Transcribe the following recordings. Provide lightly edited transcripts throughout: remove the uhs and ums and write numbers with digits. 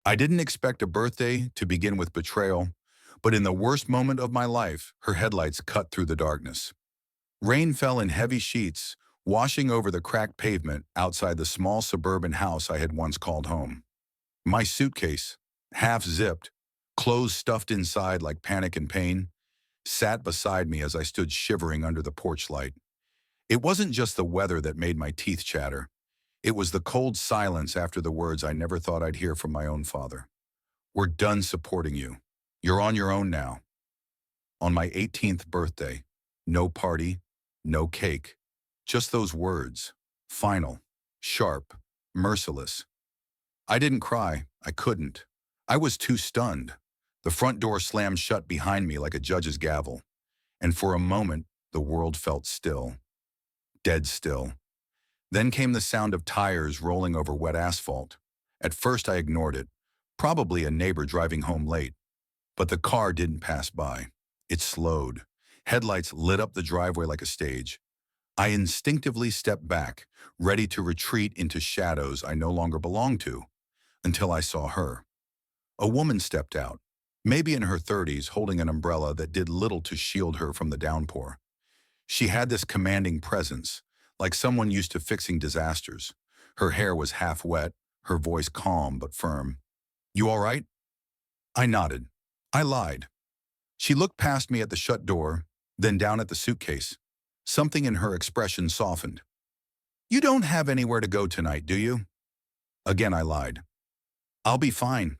I didn't expect a birthday to begin with betrayal, but in the worst moment of my life, her headlights cut through the darkness. Rain fell in heavy sheets, washing over the cracked pavement outside the small suburban house I had once called home. My suitcase, half zipped, clothes stuffed inside like panic and pain, sat beside me as I stood shivering under the porch light. It wasn't just the weather that made my teeth chatter. It was the cold silence after the words I never thought I'd hear from my own father. We're done supporting you. You're on your own now. On my 18th birthday, no party, no cake, just those words. Final, sharp, merciless. I didn't cry. I couldn't. I was too stunned. The front door slammed shut behind me like a judge's gavel, and for a moment, the world felt still, dead still. Then came the sound of tires rolling over wet asphalt. At first I ignored it, probably a neighbor driving home late. But the car didn't pass by. It slowed. Headlights lit up the driveway like a stage. I instinctively stepped back, ready to retreat into shadows I no longer belonged to, until I saw her. A woman stepped out, maybe in her 30s, holding an umbrella that did little to shield her from the downpour. She had this commanding presence, like someone used to fixing disasters. Her hair was half wet, her voice calm but firm. "You all right?" I nodded. I lied. She looked past me at the shut door, then down at the suitcase. Something in her expression softened. "You don't have anywhere to go tonight, do you?" Again I lied. "I'll be fine."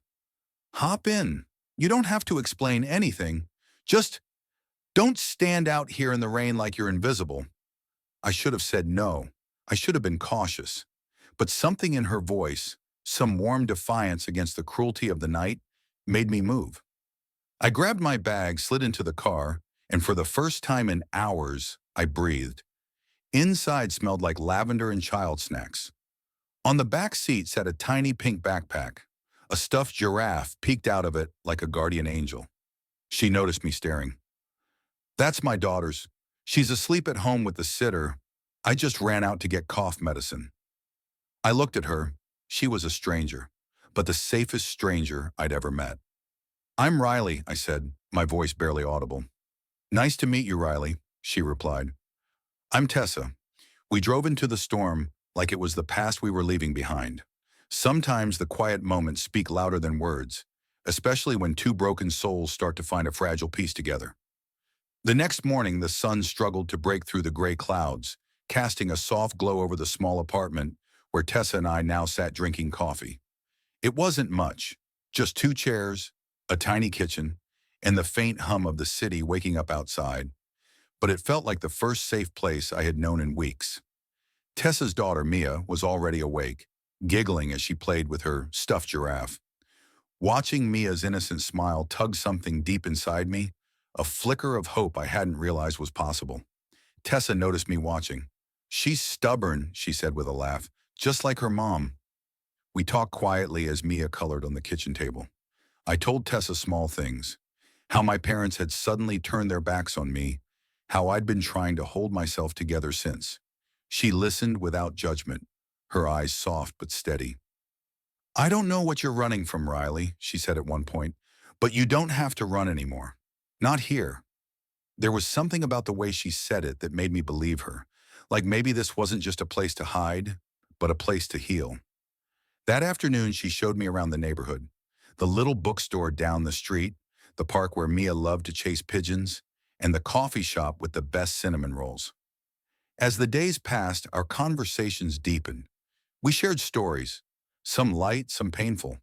"Hop in. You don't have to explain anything. Just don't stand out here in the rain like you're invisible." I should have said no. I should have been cautious. But something in her voice, some warm defiance against the cruelty of the night, made me move. I grabbed my bag, slid into the car, and for the first time in hours, I breathed. Inside smelled like lavender and child snacks. On the back seat sat a tiny pink backpack. A stuffed giraffe peeked out of it like a guardian angel. She noticed me staring. "That's my daughter's. She's asleep at home with the sitter. I just ran out to get cough medicine." I looked at her. She was a stranger, but the safest stranger I'd ever met. "I'm Riley," I said, my voice barely audible. "Nice to meet you, Riley," she replied. "I'm Tessa." We drove into the storm like it was the past we were leaving behind. Sometimes the quiet moments speak louder than words, especially when two broken souls start to find a fragile piece together. The next morning, the sun struggled to break through the gray clouds, casting a soft glow over the small apartment where Tessa and I now sat drinking coffee. It wasn't much, just two chairs, a tiny kitchen, and the faint hum of the city waking up outside. But it felt like the first safe place I had known in weeks. Tessa's daughter, Mia, was already awake, giggling as she played with her stuffed giraffe. Watching Mia's innocent smile tug something deep inside me, a flicker of hope I hadn't realized was possible. Tessa noticed me watching. "She's stubborn," she said with a laugh, "just like her mom." We talked quietly as Mia colored on the kitchen table. I told Tessa small things. How my parents had suddenly turned their backs on me, how I'd been trying to hold myself together since. She listened without judgment, her eyes soft but steady. "I don't know what you're running from, Riley," she said at one point, "but you don't have to run anymore. Not here." There was something about the way she said it that made me believe her, like maybe this wasn't just a place to hide, but a place to heal. That afternoon, she showed me around the neighborhood, the little bookstore down the street, the park where Mia loved to chase pigeons, and the coffee shop with the best cinnamon rolls. As the days passed, our conversations deepened. We shared stories, some light, some painful.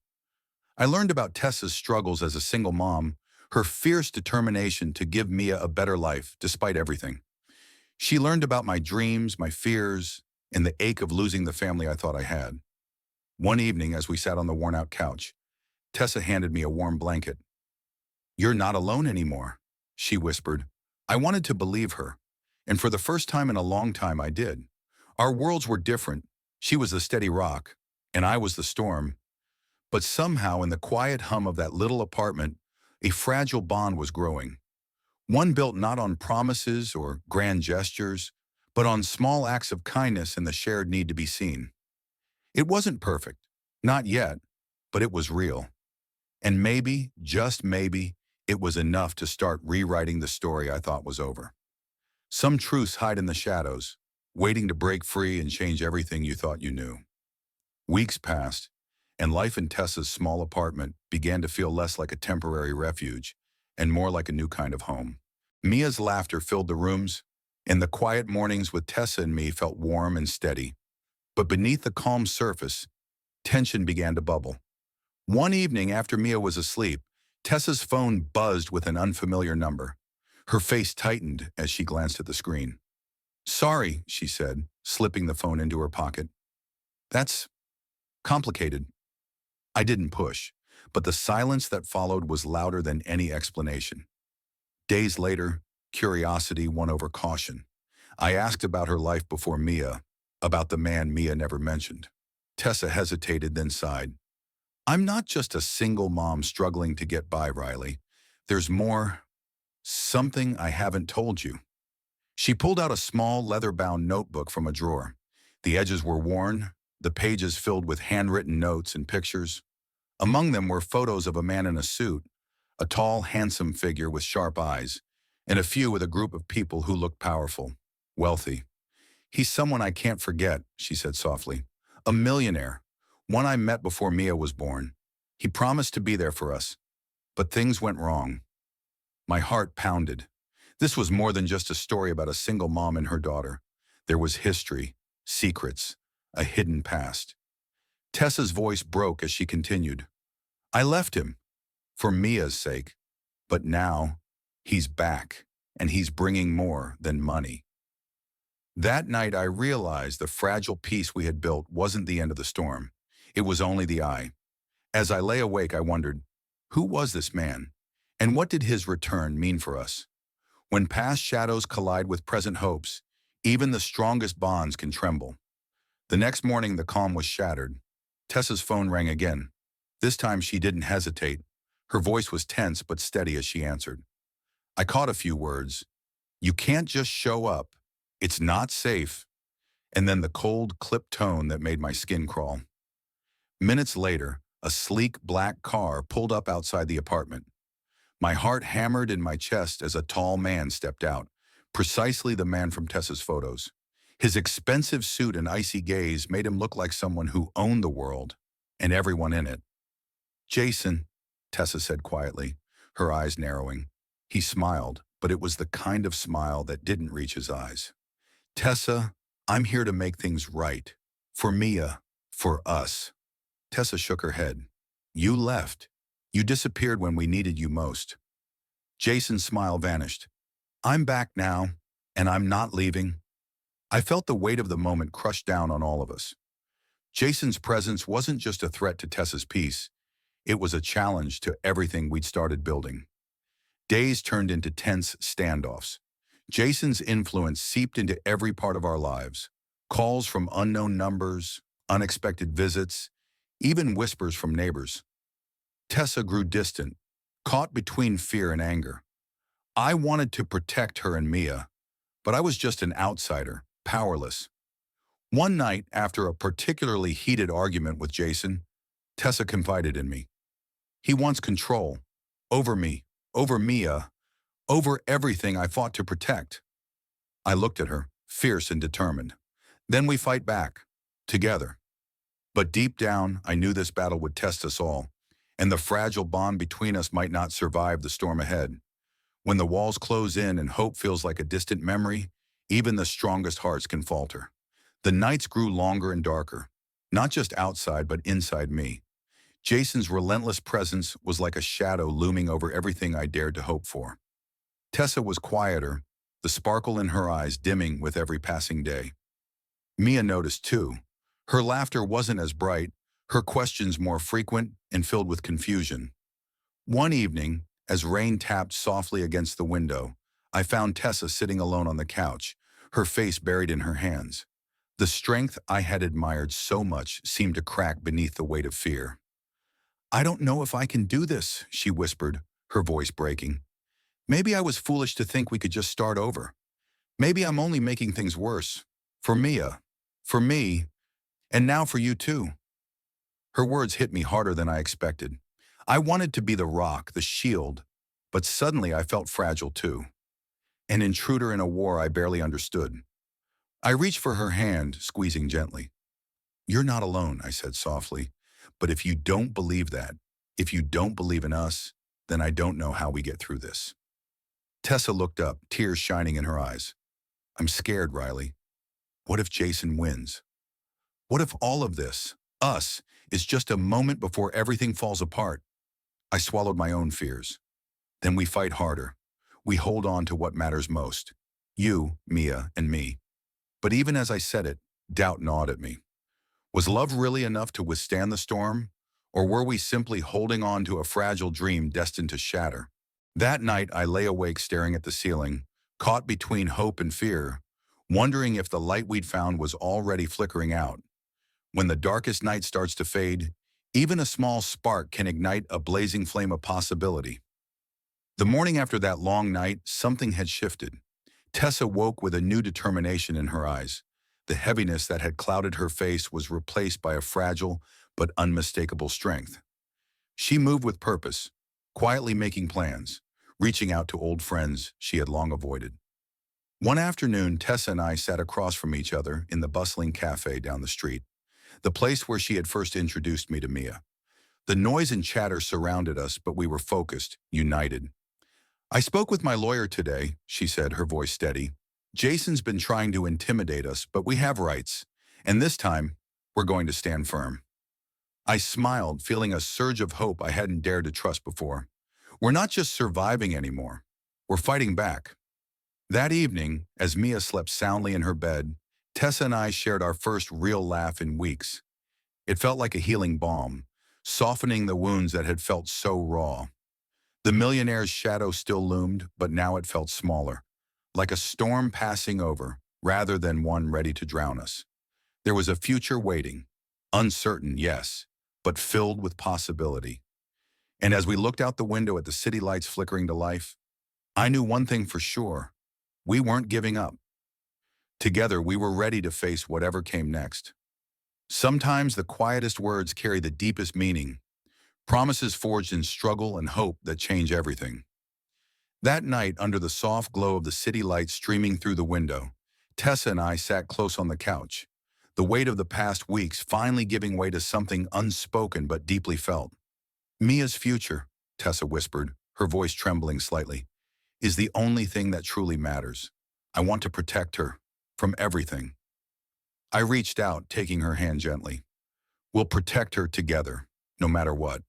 I learned about Tessa's struggles as a single mom, her fierce determination to give Mia a better life despite everything. She learned about my dreams, my fears, and the ache of losing the family I thought I had. One evening, as we sat on the worn-out couch, Tessa handed me a warm blanket. "You're not alone anymore," she whispered. I wanted to believe her, and for the first time in a long time I did. Our worlds were different. She was the steady rock, and I was the storm. But somehow, in the quiet hum of that little apartment, a fragile bond was growing. One built not on promises or grand gestures, but on small acts of kindness and the shared need to be seen. It wasn't perfect. Not yet. but it was real. And maybe, just maybe, it was enough to start rewriting the story I thought was over. Some truths hide in the shadows, waiting to break free and change everything you thought you knew. Weeks passed, and life in Tessa's small apartment began to feel less like a temporary refuge and more like a new kind of home. Mia's laughter filled the rooms, and the quiet mornings with Tessa and me felt warm and steady. But beneath the calm surface, tension began to bubble. One evening after Mia was asleep, Tessa's phone buzzed with an unfamiliar number. Her face tightened as she glanced at the screen. "Sorry," she said, slipping the phone into her pocket. "That's complicated." I didn't push, but the silence that followed was louder than any explanation. Days later, curiosity won over caution. I asked about her life before Mia, about the man Mia never mentioned. Tessa hesitated, then sighed. "I'm not just a single mom struggling to get by, Riley. There's more. Something I haven't told you." She pulled out a small leather-bound notebook from a drawer. The edges were worn, the pages filled with handwritten notes and pictures. Among them were photos of a man in a suit, a tall, handsome figure with sharp eyes, and a few with a group of people who looked powerful, wealthy. "He's someone I can't forget," she said softly. "A millionaire, one I met before Mia was born. He promised to be there for us, but things went wrong." My heart pounded. This was more than just a story about a single mom and her daughter. There was history, secrets, a hidden past. Tessa's voice broke as she continued. "I left him, for Mia's sake, but now he's back, and he's bringing more than money." That night I realized the fragile peace we had built wasn't the end of the storm. It was only the eye. As I lay awake, I wondered, who was this man? And what did his return mean for us? When past shadows collide with present hopes, even the strongest bonds can tremble. The next morning, the calm was shattered. Tessa's phone rang again. This time she didn't hesitate. Her voice was tense but steady as she answered. I caught a few words. "You can't just show up. It's not safe." And then the cold, clipped tone that made my skin crawl. Minutes later, a sleek black car pulled up outside the apartment. My heart hammered in my chest as a tall man stepped out, precisely the man from Tessa's photos. His expensive suit and icy gaze made him look like someone who owned the world and everyone in it. "Jason," Tessa said quietly, her eyes narrowing. He smiled, but it was the kind of smile that didn't reach his eyes. "Tessa, I'm here to make things right. For Mia, for us." Tessa shook her head. "You left. You disappeared when we needed you most." Jason's smile vanished. "I'm back now, and I'm not leaving." I felt the weight of the moment crush down on all of us. Jason's presence wasn't just a threat to Tessa's peace. It was a challenge to everything we'd started building. Days turned into tense standoffs. Jason's influence seeped into every part of our lives. Calls from unknown numbers, unexpected visits, even whispers from neighbors. Tessa grew distant, caught between fear and anger. I wanted to protect her and Mia, but I was just an outsider, powerless. One night, after a particularly heated argument with Jason, Tessa confided in me. "He wants control. Over me, over Mia, over everything I fought to protect." I looked at her, fierce and determined. "Then we fight back, together." But deep down, I knew this battle would test us all, and the fragile bond between us might not survive the storm ahead. When the walls close in and hope feels like a distant memory, even the strongest hearts can falter. The nights grew longer and darker, not just outside but inside me. Jason's relentless presence was like a shadow looming over everything I dared to hope for. Tessa was quieter, the sparkle in her eyes dimming with every passing day. Mia noticed too. Her laughter wasn't as bright, her questions more frequent and filled with confusion. One evening, as rain tapped softly against the window, I found Tessa sitting alone on the couch, her face buried in her hands. The strength I had admired so much seemed to crack beneath the weight of fear. "I don't know if I can do this," she whispered, her voice breaking. "Maybe I was foolish to think we could just start over. Maybe I'm only making things worse. For Mia, for me, and now for you too." Her words hit me harder than I expected. I wanted to be the rock, the shield, but suddenly I felt fragile too. An intruder in a war I barely understood. I reached for her hand, squeezing gently. "You're not alone," I said softly. "But if you don't believe that, if you don't believe in us, then I don't know how we get through this." Tessa looked up, tears shining in her eyes. "I'm scared, Riley. What if Jason wins? What if all of this, us, is just a moment before everything falls apart?" I swallowed my own fears. "Then we fight harder. We hold on to what matters most. You, Mia, and me." But even as I said it, doubt gnawed at me. Was love really enough to withstand the storm? Or were we simply holding on to a fragile dream destined to shatter? That night, I lay awake staring at the ceiling, caught between hope and fear, wondering if the light we'd found was already flickering out. When the darkest night starts to fade, even a small spark can ignite a blazing flame of possibility. The morning after that long night, something had shifted. Tessa woke with a new determination in her eyes. The heaviness that had clouded her face was replaced by a fragile but unmistakable strength. She moved with purpose, quietly making plans, reaching out to old friends she had long avoided. One afternoon, Tessa and I sat across from each other in the bustling cafe down the street, the place where she had first introduced me to Mia. The noise and chatter surrounded us, but we were focused, united. "I spoke with my lawyer today," she said, her voice steady. "Jason's been trying to intimidate us, but we have rights. And this time, we're going to stand firm." I smiled, feeling a surge of hope I hadn't dared to trust before. We're not just surviving anymore. We're fighting back. That evening, as Mia slept soundly in her bed, Tessa and I shared our first real laugh in weeks. It felt like a healing balm, softening the wounds that had felt so raw. The millionaire's shadow still loomed, but now it felt smaller, like a storm passing over, rather than one ready to drown us. There was a future waiting, uncertain, yes, but filled with possibility. And as we looked out the window at the city lights flickering to life, I knew one thing for sure: we weren't giving up. Together, we were ready to face whatever came next. Sometimes the quietest words carry the deepest meaning, promises forged in struggle and hope that change everything. That night, under the soft glow of the city lights streaming through the window, Tessa and I sat close on the couch, the weight of the past weeks finally giving way to something unspoken but deeply felt. "Mia's future," Tessa whispered, her voice trembling slightly, "is the only thing that truly matters. I want to protect her from everything." I reached out, taking her hand gently. "We'll protect her together, no matter what."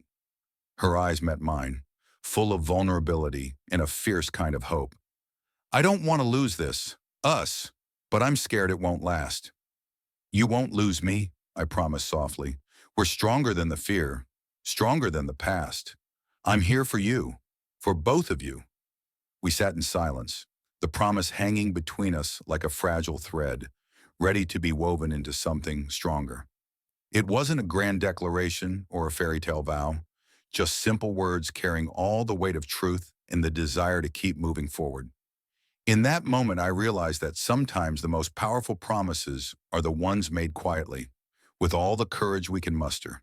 Her eyes met mine, full of vulnerability and a fierce kind of hope. "I don't want to lose this, us, but I'm scared it won't last." "You won't lose me," I promised softly. "We're stronger than the fear, stronger than the past. I'm here for you, for both of you." We sat in silence, the promise hanging between us like a fragile thread, ready to be woven into something stronger. It wasn't a grand declaration or a fairy tale vow, just simple words carrying all the weight of truth and the desire to keep moving forward. In that moment, I realized that sometimes the most powerful promises are the ones made quietly, with all the courage we can muster.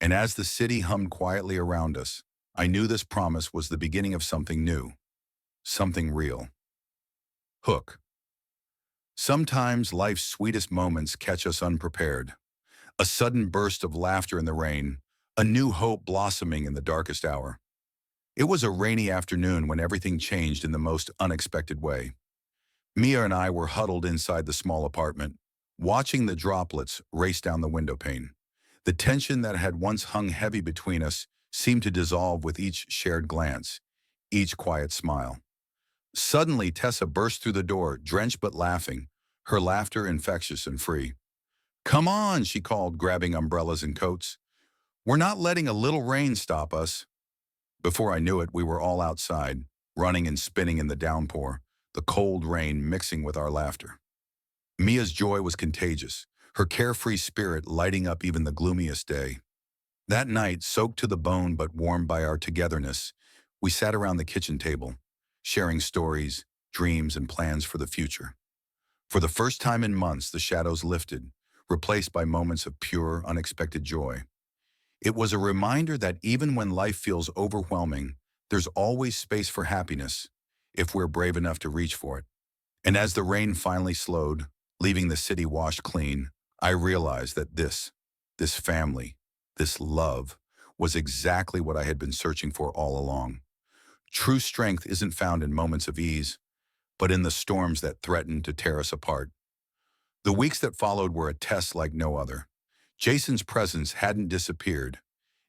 And as the city hummed quietly around us, I knew this promise was the beginning of something new, something real. Hook. Sometimes life's sweetest moments catch us unprepared. A sudden burst of laughter in the rain, a new hope blossoming in the darkest hour. It was a rainy afternoon when everything changed in the most unexpected way. Mia and I were huddled inside the small apartment, watching the droplets race down the window pane. The tension that had once hung heavy between us seemed to dissolve with each shared glance, each quiet smile. Suddenly, Tessa burst through the door, drenched but laughing, her laughter infectious and free. "Come on," she called, grabbing umbrellas and coats. "We're not letting a little rain stop us." Before I knew it, we were all outside, running and spinning in the downpour, the cold rain mixing with our laughter. Mia's joy was contagious, her carefree spirit lighting up even the gloomiest day. That night, soaked to the bone but warmed by our togetherness, we sat around the kitchen table, sharing stories, dreams, and plans for the future. For the first time in months, the shadows lifted, replaced by moments of pure, unexpected joy. It was a reminder that even when life feels overwhelming, there's always space for happiness if we're brave enough to reach for it. And as the rain finally slowed, leaving the city washed clean, I realized that this family, this love, was exactly what I had been searching for all along. True strength isn't found in moments of ease, but in the storms that threaten to tear us apart. The weeks that followed were a test like no other. Jason's presence hadn't disappeared.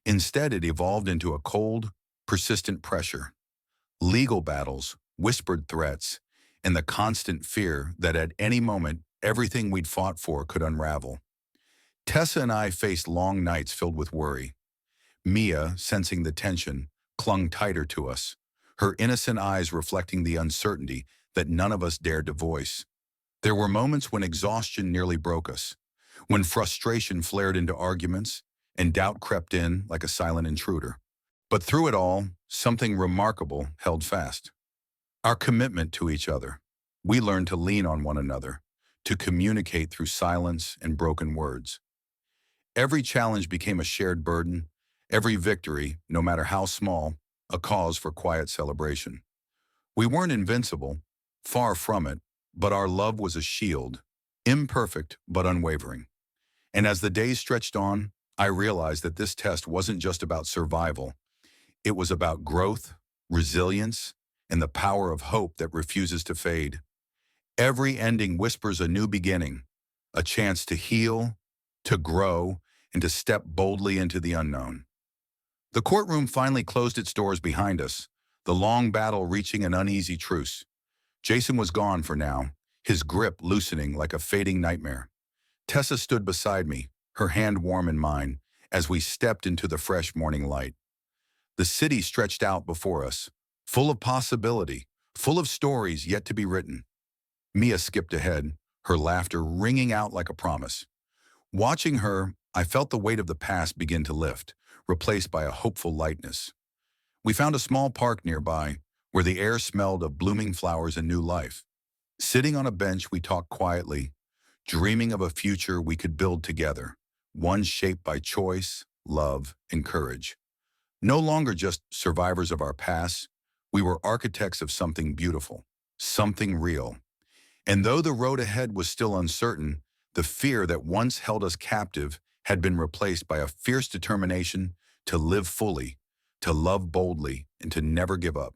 Instead, it evolved into a cold, persistent pressure. Legal battles, whispered threats, and the constant fear that at any moment, everything we'd fought for could unravel. Tessa and I faced long nights filled with worry. Mia, sensing the tension, clung tighter to us, her innocent eyes reflecting the uncertainty that none of us dared to voice. There were moments when exhaustion nearly broke us, when frustration flared into arguments and doubt crept in like a silent intruder. But through it all, something remarkable held fast. Our commitment to each other. We learned to lean on one another, to communicate through silence and broken words. Every challenge became a shared burden, every victory, no matter how small, a cause for quiet celebration. We weren't invincible, far from it, but our love was a shield, imperfect but unwavering. And as the days stretched on, I realized that this test wasn't just about survival. It was about growth, resilience, and the power of hope that refuses to fade. Every ending whispers a new beginning, a chance to heal, to grow, and to step boldly into the unknown. The courtroom finally closed its doors behind us, the long battle reaching an uneasy truce. Jason was gone for now, his grip loosening like a fading nightmare. Tessa stood beside me, her hand warm in mine, as we stepped into the fresh morning light. The city stretched out before us, full of possibility, full of stories yet to be written. Mia skipped ahead, her laughter ringing out like a promise. Watching her, I felt the weight of the past begin to lift, replaced by a hopeful lightness. We found a small park nearby, where the air smelled of blooming flowers and new life. Sitting on a bench, we talked quietly, dreaming of a future we could build together, one shaped by choice, love, and courage. No longer just survivors of our past, we were architects of something beautiful, something real. And though the road ahead was still uncertain, the fear that once held us captive had been replaced by a fierce determination to live fully, to love boldly, and to never give up.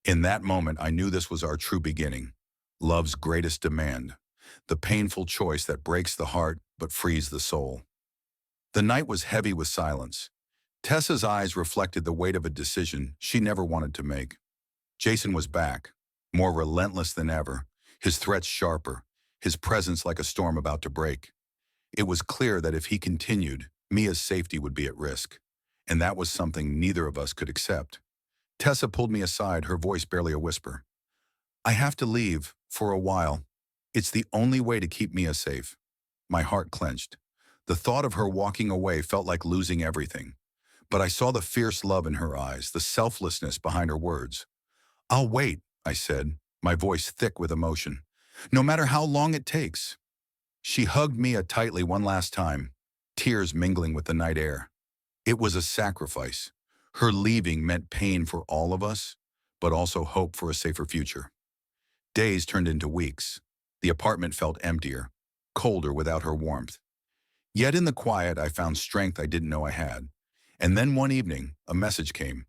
In that moment, I knew this was our true beginning, love's greatest demand, the painful choice that breaks the heart but frees the soul. The night was heavy with silence. Tessa's eyes reflected the weight of a decision she never wanted to make. Jason was back, more relentless than ever, his threats sharper, his presence like a storm about to break. It was clear that if he continued, Mia's safety would be at risk, and that was something neither of us could accept. Tessa pulled me aside, her voice barely a whisper. I have to leave, for a while. It's the only way to keep Mia safe. My heart clenched. The thought of her walking away felt like losing everything. But I saw the fierce love in her eyes, the selflessness behind her words. I'll wait, I said, my voice thick with emotion. No matter how long it takes. She hugged Mia tightly one last time, tears mingling with the night air. It was a sacrifice. Her leaving meant pain for all of us, but also hope for a safer future. Days turned into weeks. The apartment felt emptier, colder without her warmth. Yet in the quiet, I found strength I didn't know I had. And then one evening, a message came,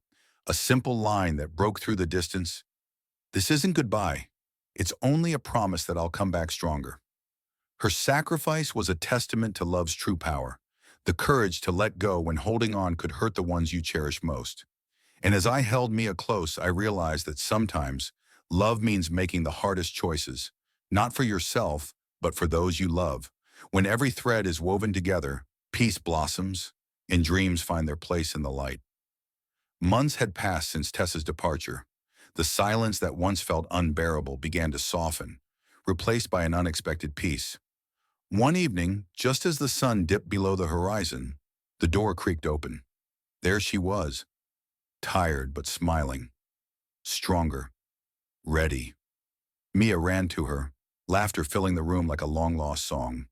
a simple line that broke through the distance. This isn't goodbye. It's only a promise that I'll come back stronger. Her sacrifice was a testament to love's true power, the courage to let go when holding on could hurt the ones you cherish most. And as I held Mia close, I realized that sometimes love means making the hardest choices, not for yourself, but for those you love. When every thread is woven together, peace blossoms, and dreams find their place in the light. Months had passed since Tessa's departure. The silence that once felt unbearable began to soften, replaced by an unexpected peace. One evening, just as the sun dipped below the horizon, the door creaked open. There she was, tired but smiling, stronger, ready. Mia ran to her, laughter filling the room like a long-lost song.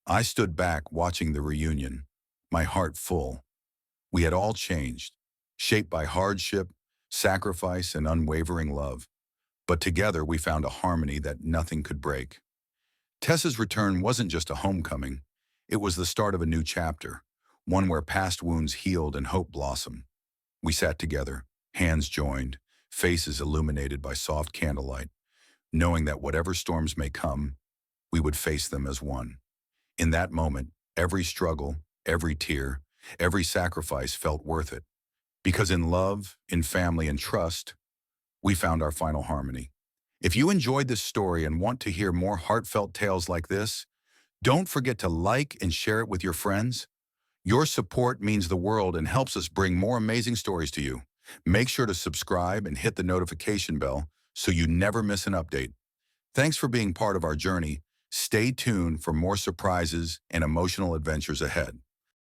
I stood back watching the reunion, my heart full, We had all changed, shaped by hardship, sacrifice, and unwavering love. But together we found a harmony that nothing could break. Tessa's return wasn't just a homecoming. It was the start of a new chapter, one where past wounds healed and hope blossomed. We sat together, hands joined, faces illuminated by soft candlelight, knowing that whatever storms may come, we would face them as one. In that moment, every struggle, every tear, every sacrifice felt worth it. Because in love, in family, and trust, we found our final harmony. If you enjoyed this story and want to hear more heartfelt tales like this, don't forget to like and share it with your friends. Your support means the world and helps us bring more amazing stories to you. Make sure to subscribe and hit the notification bell so you never miss an update. Thanks for being part of our journey. Stay tuned for more surprises and emotional adventures ahead.